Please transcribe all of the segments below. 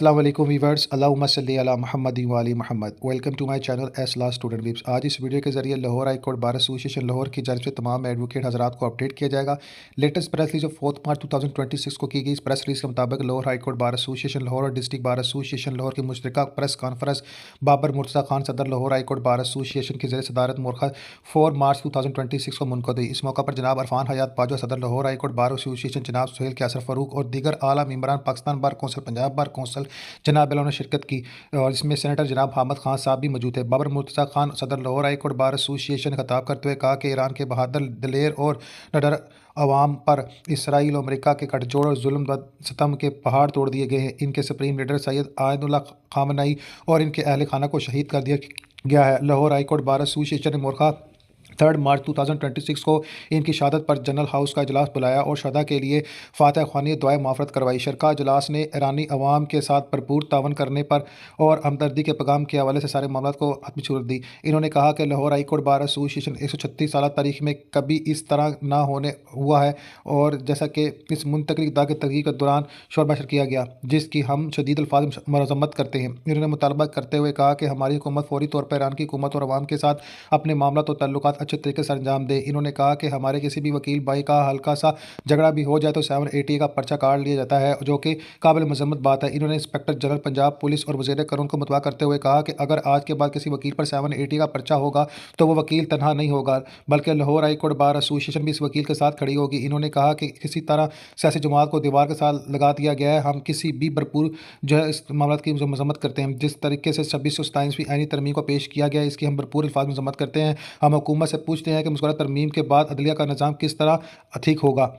अस्सलाम वालेकुम वीवर्स, अल्लाहुम्मा सल्ली अला मुहम्मदिन व आलि मुहम्मद। वेलकम टू माय चैनल एसला स्टूडेंट विब्स। आज इस वीडियो के जरिए Lahore high court bar association Lahore की जानिब से तमाम एडवोकेट हजरात को अपडेट किया जाएगा। लेटेस्ट प्रेस रिलीज 4 मार्च 2026 को की गई इस प्रेस रिलीज के मुताबिक Lahore high court bar association Lahore और डिस्ट्रिक्ट बार एसोसिएशन लाहौर की मुश्तरका प्रेस कॉन्फ्रेंस बाबर मुर्तज़ा खान सदर Lahore high court bar association की ज़ेर सदारत मुरखा 4 मार्च 2026 को मुनक़द हुई। इस मौका पर जनाब अरफान हयात बाजवा सदर Lahore high court bar association, जनाब सुहेल कैसर फ़ारूक और दीगर आला मेंबरान Pakistan bar council, Punjab bar council जनाब ने शिरकत की और इसमें सेनेटर जनाब हामिद खान साहब भी मौजूद थे। बाबर मुर्तज़ा खान सदर Lahore high court bar association ने खिताब करते हुए कहा कि ईरान के बहादुर, दिलेर और निडर अवाम पर इसराइल और अमेरिका के गठजोड़ और जुल्म व सितम के पहाड़ तोड़ दिए गए हैं। इनके सुप्रीम लीडर सैयद आयतुल्ला खामनई और इनके अहल खाना को शहीद कर दिया गया है। Lahore high court bar association ने मुरखा 3 मार्च 2026 को इनकी शहादत पर जनरल हाउस का इजलास बुलाया और शहदा के लिए फातह ख्वानी दुआए माफ़रत करवाई। शरका इजलास ने ईरानी अवाम के साथ भरपूर तावन करने पर और हमदर्दी के पैगाम के हवाले से सारे मामलों को हतमी सूरत दी। इन्होंने कहा कि Lahore high court bar association 136 साल तारीख में कभी इस तरह ना होने हुआ है और जैसा कि इस मुंतकली इक़्तिदार की तहरीक के दौरान शोरबाशर किया गया, जिसकी हम शदीद अल्फाज में मरम्मत करते हैं। इन्होंने मुतालबा करते हुए कहा कि हमारी हुकूमत फौरी तौर पर ईरान की हुकूमत और अवाम के साथ अपने मामला और तल्लुकात अच्छे तरीके से अंजाम दे। इन्होंने कहा कि हमारे किसी भी वकील भाई का हल्का सा झगड़ा भी हो जाए तो 780 का पर्चा काट लिया जाता है, जो कि काबिल मजम्मत बात है। इन्होंने इंस्पेक्टर जनरल पंजाब पुलिस और वज़ीर कानून को मुतवा करते हुए कहा कि अगर आज के बाद किसी वकील पर 780 का पर्चा होगा तो वो वकील तनहा नहीं होगा, बल्कि Lahore high court bar association भी इस वकील के साथ खड़ी होगी। इन्होंने कहा कि किसी तरह सियासी जमात को दीवार के साथ लगा दिया गया है। हम किसी भी भरपूर जो है इस मामला की मजम्मत करते हैं। जिस तरीके से 2627वीं आईनी तरमीम को पेश किया गया है, इसकी हम भरपूर अल्फाज में मजम्मत करते हैं। हम हुकूमत से पूछते हैं कि मुस्कुरा तरमीम के बाद अदलिया का निज़ाम किस तरह ठीक होगा।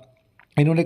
इन्होंने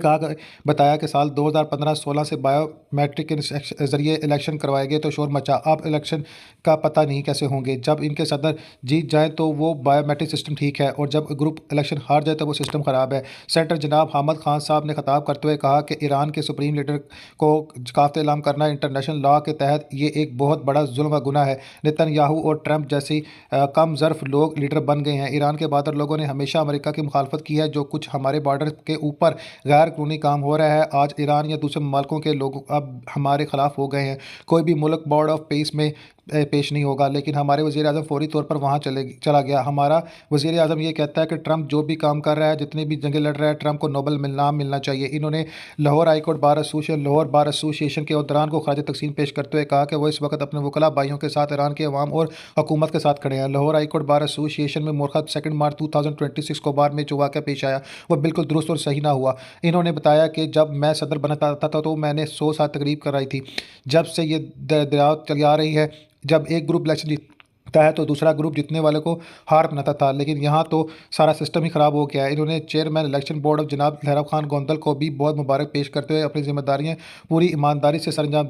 बताया कि साल 2015-16 से बायोमेट्रिक के ज़रिए इलेक्शन करवाए गए तो शोर मचा। अब इलेक्शन का पता नहीं कैसे होंगे। जब इनके सदर जीत जाएं तो वो बायोमेट्रिक सिस्टम ठीक है और जब ग्रुप इलेक्शन हार जाए तो वो सिस्टम ख़राब है। सेनेटर जनाब हामिद खान साहब ने खिताब करते हुए कहा कि ईरान के सुप्रीम लीडर को काफ़त ऐलान करना इंटरनेशनल लॉ के तहत ये एक बहुत बड़ा जुल्म व गुनाह है। नेतन्याहू और ट्रंप जैसी कम ज़र्फ लोग लीडर बन गए हैं। ईरान के बहादुर लोगों ने हमेशा अमेरिका की मुखालफत की है। जो कुछ हमारे बॉर्डर के ऊपर गैर कानूनी काम हो रहा है, आज ईरान या दूसरे मुल्कों के लोग अब हमारे खिलाफ हो गए हैं। कोई भी मुल्क बोर्ड ऑफ पीस में पेश नहीं होगा, लेकिन हमारे वज़ीर आज़म फौरी तौर पर वहाँ चला गया। हमारा वज़ीर आज़म ये कहता है कि ट्रंप जो भी काम कर रहा है, जितनी भी जंगें लड़ रहा है, ट्रंप को नोबल इनाम मिलना चाहिए। इन्होंने Lahore high court bar association Lahore bar association के अहदेदारान को खराज तकसीम पेश करते हुए कहा कि वो इस वक्त अपने वकला भाइयों के साथ ईरान के अवाम और हुकूमत के साथ खड़े हैं। Lahore high court bar association में मुरखा 2 मार्च 2026 को बार में जो वाक़या पेश आया वो बिल्कुल दुरुस्त और सही ना हुआ। इन्होंने बताया कि जब मैं सदर बना था तो मैंने 100 साल तकरीब कराई थी। जब से ये दरियाव चली आ रही है, जब एक ग्रुप इलेक्शन जीतता है तो दूसरा ग्रुप जीतने वाले को हार बनाता था, लेकिन यहाँ तो सारा सिस्टम ही ख़राब हो गया है। इन्होंने चेयरमैन इलेक्शन बोर्ड ऑफ जनाब लहराब खान गोंदल को भी बहुत मुबारक पेश करते हुए अपनी जिम्मेदारियाँ पूरी ईमानदारी से सरअंजाम